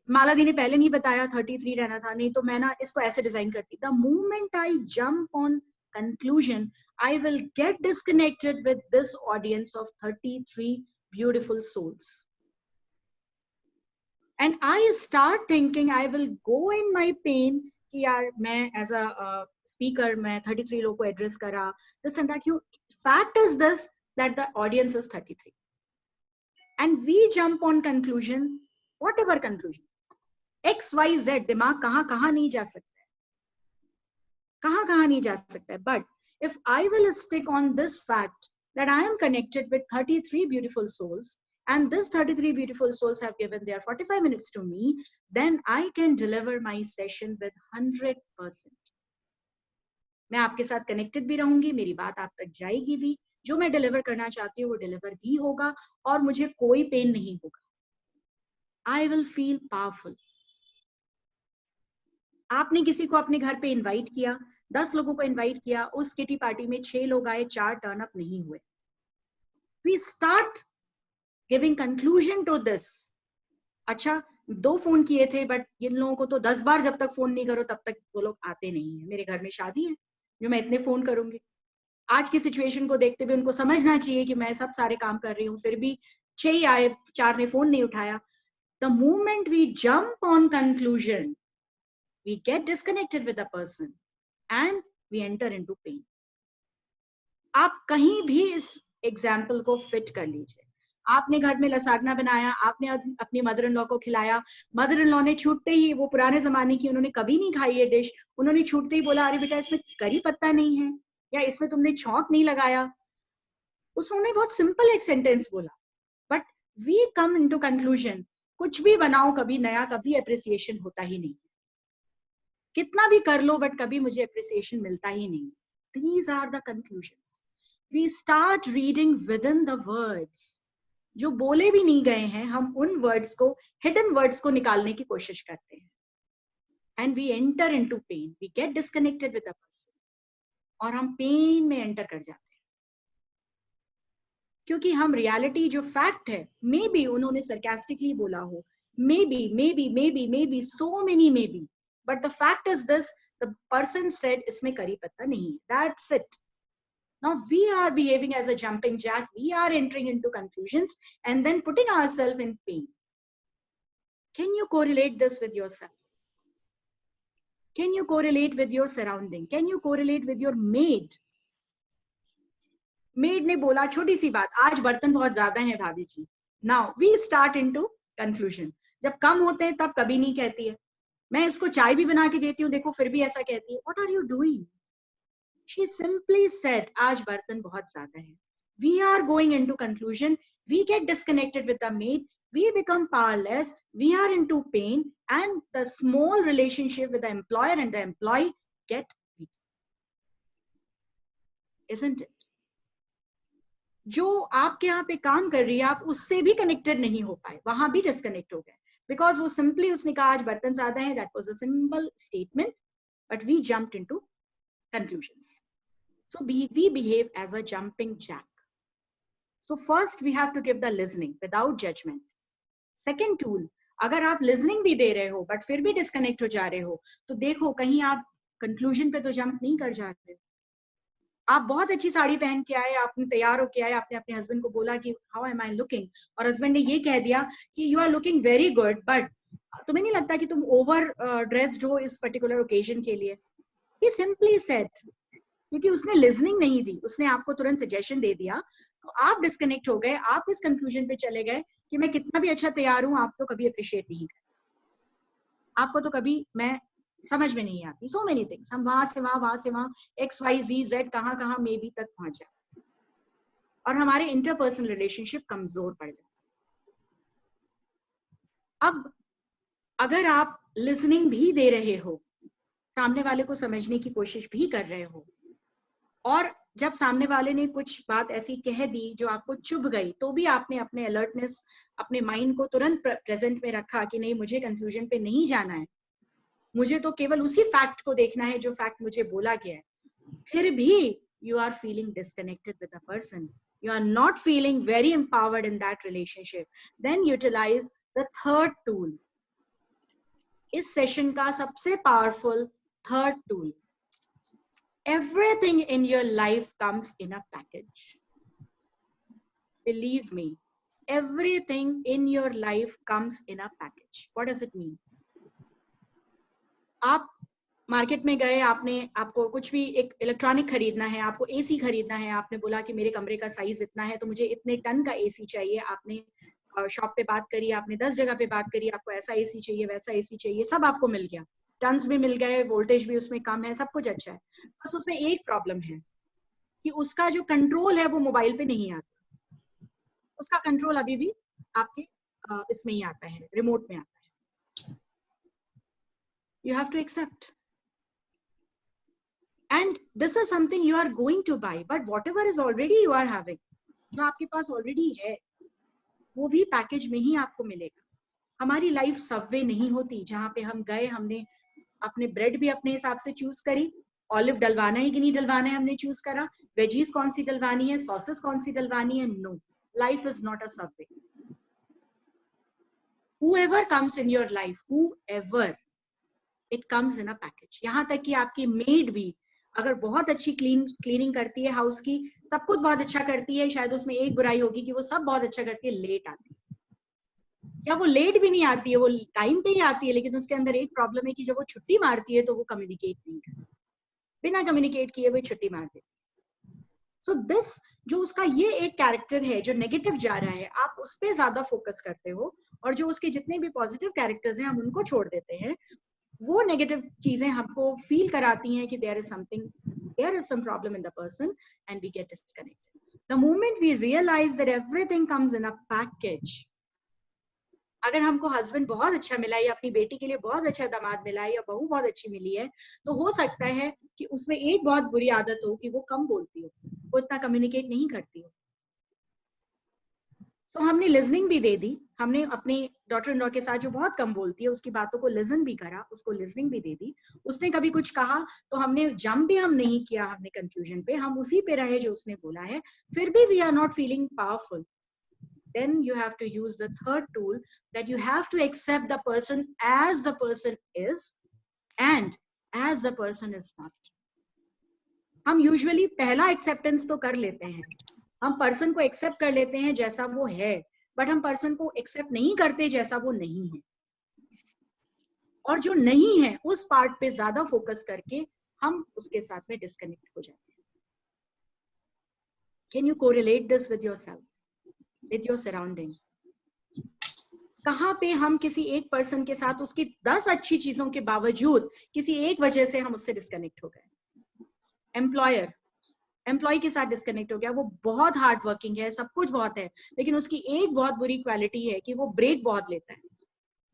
माला दी ने पहले नहीं बताया 33 रहना था, नहीं तो मैं ना इसको ऐसे डिजाइन करती, the moment I jump on conclusion I will get disconnected with this audience of 33 beautiful souls and I start thinking I will go in my pain कि यार मैं एज अ स्पीकर मैं 33 लोगों को एड्रेस करा, this and that, you fact is this that the audience is 33 and we jump on conclusion, whatever conclusion, XYZ, दिमाग कहां कहां नहीं जा सकता है, कहां कहां नहीं जा सकता है. But if I will stick on this fact that I am connected with 33 beautiful souls and this 33 beautiful souls have given their 45 minutes to me, then I can deliver my session with 100%. मैं आपके साथ connected भी रहूंगी, मेरी बात आप तक जाएगी भी, जो मैं डिलीवर करना चाहती हूँ वो डिलीवर भी होगा और मुझे कोई पेन नहीं होगा. I will feel powerful. आपने किसी को अपने घर पे इनवाइट किया, 10 लोगों को इनवाइट किया, उस किटी पार्टी में 6 लोग आए, 4 टर्न अप नहीं हुए. We start giving conclusion to this. अच्छा 2 फोन किए थे, बट जिन लोगों को तो 10 बार जब तक फोन नहीं करो तब तक वो लोग आते नहीं है. मेरे घर में शादी है जो मैं इतने फोन करूंगी. आज की सिचुएशन को देखते हुए उनको समझना चाहिए कि मैं सब सारे काम कर रही हूँ, फिर भी 6 ही आए, 4 ने फोन नहीं उठाया. The moment we jump on conclusion, we get disconnected with the person and we enter into pain. आप कहीं भी इस एग्जाम्पल को फिट कर लीजिए. आपने घर में लसागना बनाया, आपने अपनी मदर इन लॉ को खिलाया, मदर इन लॉ ने छूटते ही, वो पुराने जमाने की, उन्होंने कभी नहीं खाई ये डिश, उन्होंने छूटते ही बोला अरे बेटा इसमें करी पत्ता नहीं है या इसमें तुमने छौंक नहीं लगाया. उसने बहुत सिंपल एक सेंटेंस बोला, but we come into conclusion, कुछ भी बनाओ कभी नया, कभी अप्रिसिएशन होता ही नहीं, कितना भी कर लो बट कभी मुझे अप्रिसिएशन मिलता ही नहीं. These are the conclusions. We start reading within the words. जो बोले भी नहीं गए हैं, हम उन वर्ड्स को, हिडन वर्ड्स को निकालने की कोशिश करते हैं. And we enter into pain. We get disconnected with the person. और हम पेन में एंटर कर जाते हैं. क्योंकि हम रियलिटी जो फैक्ट है, मे बी उन्होंने सरकास्टिकली बोला हो, may be so many may be, but the fact is this, the person said इसमें करी पत्ता नहीं है. That's it. Now we are behaving as a jumping jack. We are entering into conclusions and then putting ourselves in pain. Can you correlate this with yourself? Can you correlate with your surrounding? Can you correlate with your maid? Made ने बोला छोटी सी बात, आज बर्तन बहुत ज्यादा हैं भाभी जी. Now we start into conclusion. जब कम होते हैं तब कभी नहीं कहती है. मैं इसको चाय भी बना के देती हूँ, देखो फिर भी ऐसा कहती है. What are you doing? She simply said आज बर्तन बहुत ज्यादा है. We are going into conclusion, we get disconnected with the maid, we become powerless, we are into pain, and the small relationship with the employer and the employee get weak. Isn't it? जो आपके यहाँ पे काम कर रही है, आप उससे भी कनेक्टेड नहीं हो पाए, वहां भी डिस्कनेक्ट हो गए, बिकॉज वो सिंपली उसने कहा आज बर्तन ज्यादा है. That was a simple statement, but we jumped into conclusions. So we behave as a jumping jack. So first we have to give the listening without judgement. Second tool, अगर आप listening भी दे रहे हो बट फिर भी disconnect हो जा रहे हो, तो देखो कहीं आप कंक्लूजन पे तो जंप नहीं कर जा रहे हो. आप बहुत अच्छी साड़ी पहन के आए, आपने तैयार होके आए, आपने अपने हस्बैंड को बोला कि हाउ एम आई लुकिंग, और हस्बैंड ने ये कह दिया कि you are looking very good, but तुम्हें नहीं लगता कि तुम ओवर ड्रेस्ड हो इस पर्टिकुलर ओकेजन के लिए. ही सिंपली सेड, क्योंकि उसने लिसनिंग नहीं दी, उसने आपको तुरंत सजेशन दे दिया, तो आप डिस्कनेक्ट हो गए. आप इस कंक्लूजन पे चले गए कि मैं कितना भी अच्छा तैयार हूं, आप तो कभी अप्रिशिएट नहीं कर, आपको तो कभी मैं समझ में नहीं आती. सो मेनी थिंग्स, हम वहां से वहां XYZ कहां कहां मे बी तक पहुंच जाए और हमारे इंटरपर्सनल रिलेशनशिप कमजोर पड़ जाए. अब अगर आप लिसनिंग भी दे रहे हो, सामने वाले को समझने की कोशिश भी कर रहे हो, और जब सामने वाले ने कुछ बात ऐसी कह दी जो आपको चुभ गई, तो भी आपने अपने अलर्टनेस, अपने माइंड को तुरंत प्रेजेंट में रखा कि नहीं, मुझे कंफ्यूजन पे नहीं जाना है, मुझे तो केवल उसी फैक्ट को देखना है जो फैक्ट मुझे बोला गया है. फिर भी you are feeling disconnected with the person, you are not feeling very empowered in that relationship, then utilize the third tool. इस सेशन का सबसे powerful third tool, everything in your life comes in a package. Believe me, everything in your life comes in a package. What does it mean? आप market में गए, आपको कुछ भी एक इलेक्ट्रॉनिक खरीदना है, आपको एसी खरीदना है, आपने बोला कि मेरे कमरे का साइज इतना है तो मुझे इतने टन का एसी चाहिए, आपने शॉप पे बात करी, आपने 10 जगह पे बात करी, आपको ऐसा एसी चाहिए, वैसा एसी चाहिए, सब आपको मिल गया, टन्स भी मिल गए, वोल्टेज भी उसमें कम है, सब कुछ अच्छा है। बस उसमें एक प्रॉब्लम है कि उसका जो कंट्रोल है वो मोबाइल पे नहीं आता, उसका कंट्रोल अभी भी आपके इसमें ही आता है, रिमोट में आता है। You have to accept. And this is something you are going to buy, but whatever is already you are having, जो आपके पास ऑलरेडी है वो भी पैकेज में ही आपको मिलेगा। हमारी लाइफ सबवे नहीं होती जहां पे हम गए, हमने अपने ब्रेड भी अपने हिसाब से चूज करी, ऑलिव डलवाना है कि नहीं डलवाना है हमने चूज करा, वेजीज कौन सी डलवानी है, सॉसेस कौन सी डलवानी है। No, life is not a subway. whoever comes in your life, whoever, it comes in a package. यहाँ तक कि आपकी मेड भी अगर बहुत अच्छी क्लीनिंग करती है, हाउस की सब कुछ बहुत अच्छा करती है, शायद उसमें एक बुराई होगी कि वो सब बहुत अच्छा करती है, लेट आती है, या वो लेट भी नहीं आती है, वो टाइम पे ही आती है, लेकिन उसके अंदर एक प्रॉब्लम है कि जब वो छुट्टी मारती है तो वो कम्युनिकेट नहीं करती, बिना कम्युनिकेट किए वो छुट्टी मार देती है। सो दिस जो उसका ये एक कैरेक्टर है जो नेगेटिव जा रहा है, आप उस पर ज्यादा फोकस करते हो, और जो उसके जितने भी पॉजिटिव कैरेक्टर्स हैं हम उनको छोड़ देते हैं। वो नेगेटिव चीजें हमको फील कराती हैं कि there is some problem in the person and we get disconnected. The moment we realise that everything comes in a package, अगर हमको हस्बैंड बहुत अच्छा मिला है या अपनी बेटी के लिए बहुत अच्छा दामाद मिला है या बहू बहुत अच्छी मिली है, तो हो सकता है कि उसमें एक बहुत बुरी आदत हो कि वो कम बोलती हो, वो इतना कम्युनिकेट नहीं करती हो। सो हमने लिसनिंग भी दे दी, हमने अपने डॉटर इन लॉ के साथ जो बहुत कम बोलती है उसकी बातों को लिसन भी करा, उसको लिसनिंग भी दे दी, उसने कभी कुछ कहा तो हमने जंप भी हम नहीं किया, हमने कंक्लूजन पे हम उसी पे रहे जो उसने बोला है, फिर भी we are not feeling powerful. Then you have to use the third tool, that you have to accept the person as the person is and as the person is not. हम यूजुअली पहला acceptance तो कर लेते हैं, हम person को accept कर लेते हैं जैसा वो है, बट हम पर्सन को एक्सेप्ट नहीं करते जैसा वो नहीं है, और जो नहीं है उस पार्ट पे ज्यादा फोकस करके हम उसके साथ में डिस्कनेक्ट हो जाते हैं। Can you correlate this with yourself, with your surrounding? कहां पे हम किसी एक पर्सन के साथ उसकी 10 अच्छी चीजों के बावजूद किसी एक वजह से हम उससे डिस्कनेक्ट हो गए। एम्प्लॉय के साथ डिस्कनेक्ट हो गया, वो बहुत हार्ड वर्किंग है, सब कुछ बहुत है, लेकिन उसकी एक बहुत बुरी क्वालिटी है कि वो ब्रेक बहुत लेता है,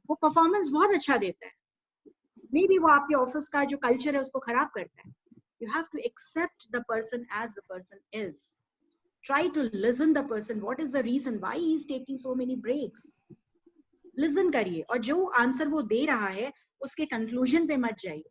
वो परफॉर्मेंस बहुत अच्छा देता है, मे बी वो आपके ऑफिस का जो कल्चर है उसको खराब करता है। You have to accept the person as the person is, try to listen the person, what is the reason why he is taking so many breaks, listen करिए, और जो आंसर वो दे रहा है उसके कंक्लूजन पे मत जाइए।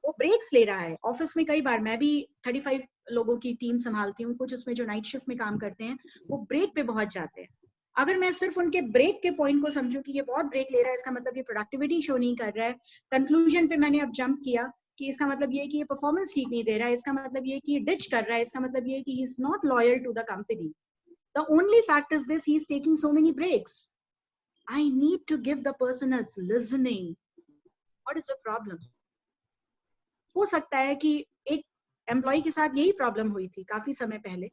वो ब्रेक्स ले रहा है, ऑफिस में कई बार मैं भी 35 लोगों की टीम संभालती हूँ, कुछ उसमें जो नाइट शिफ्ट में काम करते हैं वो ब्रेक पे बहुत जाते हैं, अगर मैं सिर्फ उनके ब्रेक के पॉइंट को समझूं कि ये बहुत ब्रेक ले रहा है, इसका मतलब ये प्रोडक्टिविटी शो नहीं कर रहा है, कंक्लूजन पे मैंने अब जंप किया कि इसका मतलब ये कि ये परफॉर्मेंस ठीक नहीं दे रहा है, इसका मतलब ये कि ये डिच कर रहा है, इसका मतलब ये कि he is not loyal to the company, the only fact is this, he is taking so many breaks, I need to give the person as listening. What is the problem? हो सकता है कि एक एम्प्लॉय के साथ यही problem हुई थी काफी समय पहले,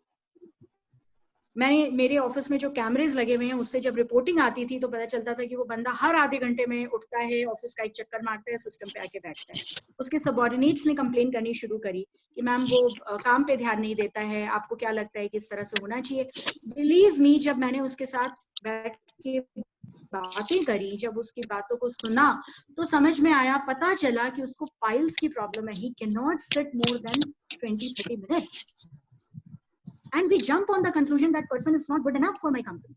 मैंने मेरे ऑफिस में जो कैमरेज लगे हुए हैं उससे जब रिपोर्टिंग आती थी तो पता चलता था कि वो बंदा हर आधे घंटे में उठता है, ऑफिस का एक चक्कर मारता है, सिस्टम पे आके बैठता है। उसके सबऑर्डिनेट्स ने कंप्लेन करनी शुरू करी कि मैम वो काम पे ध्यान नहीं देता है, आपको क्या लगता है कि इस तरह से होना चाहिए। बिलीव मी, जब मैंने उसके साथ बैठ के बातें करी, जब उसकी बातों को सुना तो समझ में आया, पता चला कि उसको फाइल्स की प्रॉब्लम है, he can not sit more than 20-30 minutes. And we jump on the conclusion that person is not good enough for my company.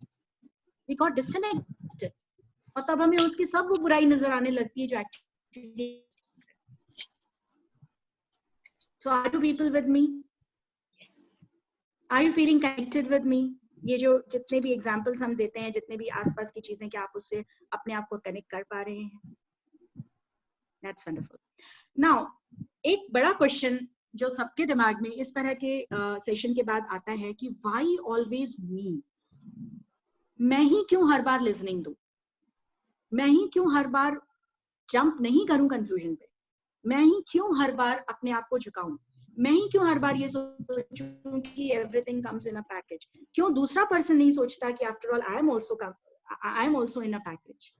We got disconnected. और तब हमें उसकी सब वो बुराई नजर आने लगती है जो actually. So are you people with me? Are you feeling connected with me? ये जो जितने भी एग्जाम्पल्स हम देते हैं, जितने भी आसपास की चीजें, क्या आप उससे अपने आप को कनेक्ट कर पा रहे हैं? That's wonderful. नाउ एक बड़ा क्वेश्चन जो सबके दिमाग में इस तरह के सेशन के बाद आता है कि व्हाई ऑलवेज मी? मैं ही क्यों हर बार लिसनिंग दूं? मैं ही क्यों हर बार जंप नहीं करूं कंक्लूजन पे? मैं ही क्यों हर बार अपने आप को झुकाऊं? मैं ही क्यों हर बार ये सोचूं कि everything comes in a package? क्यों दूसरा पर्सन नहीं सोचता कि after all I am also in a package?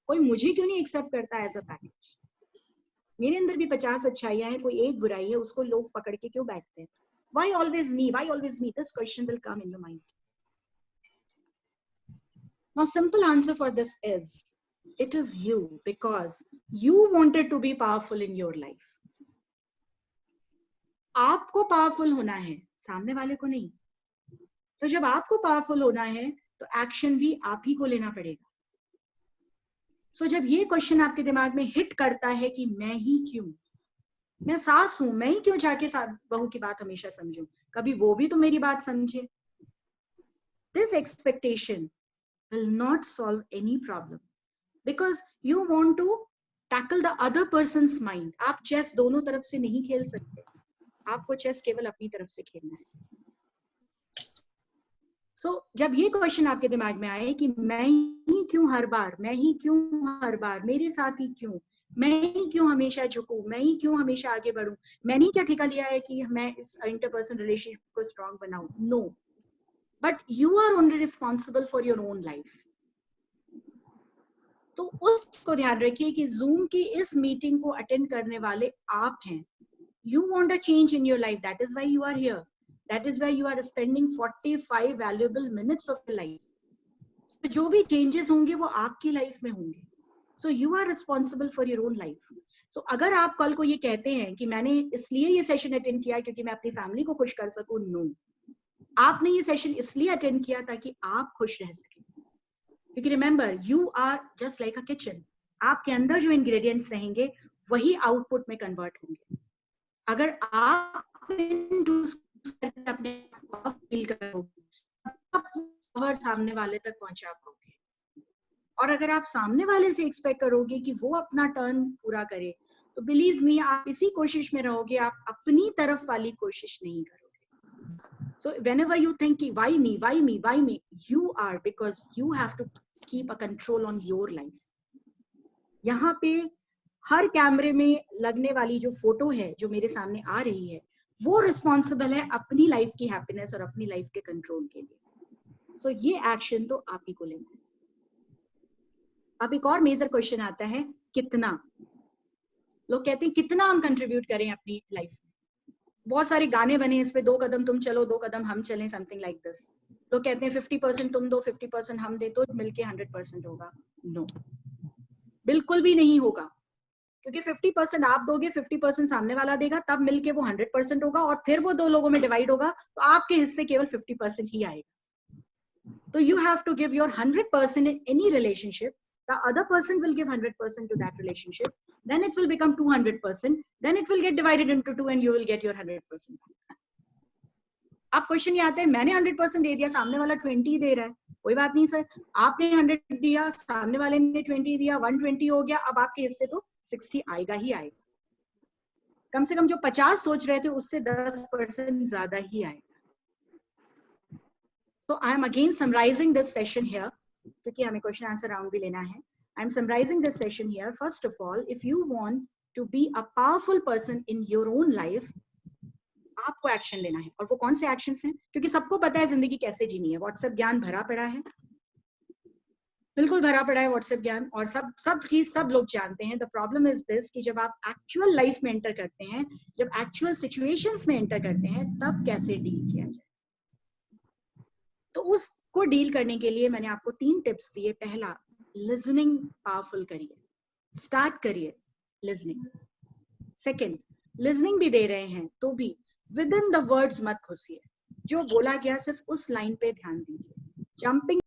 कोई मुझे क्यों नहीं एक्सेप्ट करता एज अ पैकेज? मेरे अंदर भी 50 अच्छाइयां हैं, कोई एक बुराई है, उसको लोग पकड़ के क्यों बैठते हैं? Why always me? Why always me? This question will come in your mind. Now, simple answer for this is, it is you, because you wanted to be powerful in your life. आपको powerful होना है, सामने वाले को नहीं. तो जब आपको पावरफुल होना है तो एक्शन भी आप ही को लेना पड़ेगा. सो जब ये क्वेश्चन आपके दिमाग में हिट करता है कि मैं ही क्यों, मैं सास हूं, मैं ही क्यों जाके बहू की बात हमेशा समझूं, कभी वो भी तो मेरी बात समझे. This expectation will not solve any problem, because you want to tackle the other person's mind. आप चेस दोनों तरफ से नहीं खेल सकते, आपको चेस केवल अपनी तरफ से खेलना है. सो जब ये क्वेश्चन आपके दिमाग में आए कि मैं ही क्यों हर बार, मैं ही क्यों हर बार, मेरे साथ ही क्यों, मैं ही क्यों हमेशा झुकूं, मैं ही क्यों हमेशा आगे बढ़ूं, मैंने क्या ठेका लिया है कि मैं इस इंटरपर्सनल रिलेशनशिप को स्ट्रांग बनाऊं? No, but you are only responsible for your own life. तो उसको ध्यान रखिए कि जूम की इस मीटिंग को अटेंड करने वाले आप हैं. You want a change in your life. That is why you are here. That is why you are spending 45 valuable minutes of your life. So जो भी changes होंगे वो आपकी लाइफ में होंगे. So you are responsible for your own life. So अगर आप कल को ये कहते हैं कि मैंने इसलिए ये सेशन अटेंड किया क्योंकि मैं अपनी फैमिली को खुश कर सकूं, नो. आपने ये सेशन इसलिए अटेंड किया ताकि आप खुश रह सकें. क्योंकि remember, you are just like a kitchen. आपके अंदर जो इंग्रेडिएंट्स रहेंगे वही आउटपुट में कन्वर्ट होंगे. अगर आप अपने फील करोगे, सामने वाले तक पहुंचा पाओगे. और अगर आप सामने वाले से एक्सपेक्ट करोगे कि वो अपना टर्न पूरा करे, तो बिलीव मी, आप इसी कोशिश में रहोगे, आप अपनी तरफ वाली कोशिश नहीं करोगे. So whenever you think why me, why me, why me, you are, because you have to keep a control on your life. यहाँ पे हर कैमरे में लगने वाली जो फोटो है जो मेरे सामने आ रही है, वो रिस्पॉन्सिबल है अपनी लाइफ की हैप्पीनेस और अपनी लाइफ के कंट्रोल के लिए. सो ये एक्शन तो आप ही को लेना है. अब एक और मेजर क्वेश्चन आता है, कितना. लोग कहते हैं कितना हम कंट्रीब्यूट करें अपनी लाइफ में. बहुत सारे गाने बने इस पे, 2 कदम तुम चलो 2 कदम हम चलें, समथिंग लाइक दिस. लोग कहते हैं 50% तुम दो 50% हम दे, तो मिलके 100% होगा. नो, बिल्कुल भी नहीं होगा. क्योंकि 50% आप दोगे, 50% सामने वाला देगा, तब मिलके वो 100% होगा, और फिर वो 2 लोगों में डिवाइड होगा, तो आपके हिस्से केवल 50% ही आएगा. तो you have to give your 100% in any relationship. The other person will give 100% to that relationship. Then it will become 200%. Then it will get divided into 2 and you will get your 100%. अब question ये आता है, मैंने 100% दे दिया, सामने वाला 20 दे रहा है. कोई बात नहीं सर, आपने 100 दिया, सामने वाले ने 20 दिया, 120 हो गया. अब आपके हिस्से तो 60 आएगा ही आएगा. कम से कम जो 50 सोच रहे थे उससे 10% ज्यादा ही आएगा. So I am again summarizing this session here, क्योंकि हमें क्वेश्चन आंसर राउंड भी लेना है. I am summarizing this session here. First of all, if you want to be a powerful person in your own life, आपको action लेना है. और वो कौन से एक्शंस हैं? क्योंकि सबको पता है जिंदगी कैसे जीनी है. व्हाट्सएप ज्ञान भरा पड़ा है, बिल्कुल भरा पड़ा है व्हाट्सएप ज्ञान, और सब चीज सब लोग जानते हैं. द प्रॉब्लम इज दिस कि जब आप एक्चुअल लाइफ में एंटर करते हैं, जब एक्चुअल सिचुएशंस में एंटर करते हैं, तब कैसे डील किया जाए. तो उसको डील करने के लिए मैंने आपको 3 टिप्स दिए. पहला, लिसनिंग पावरफुल करिए, स्टार्ट करिए लिसनिंग. सेकंड, लिसनिंग भी दे रहे हैं तो भी विद इन द वर्ड्स मत घुसिए. जो बोला गया सिर्फ उस लाइन पे ध्यान दीजिए. जंपिंग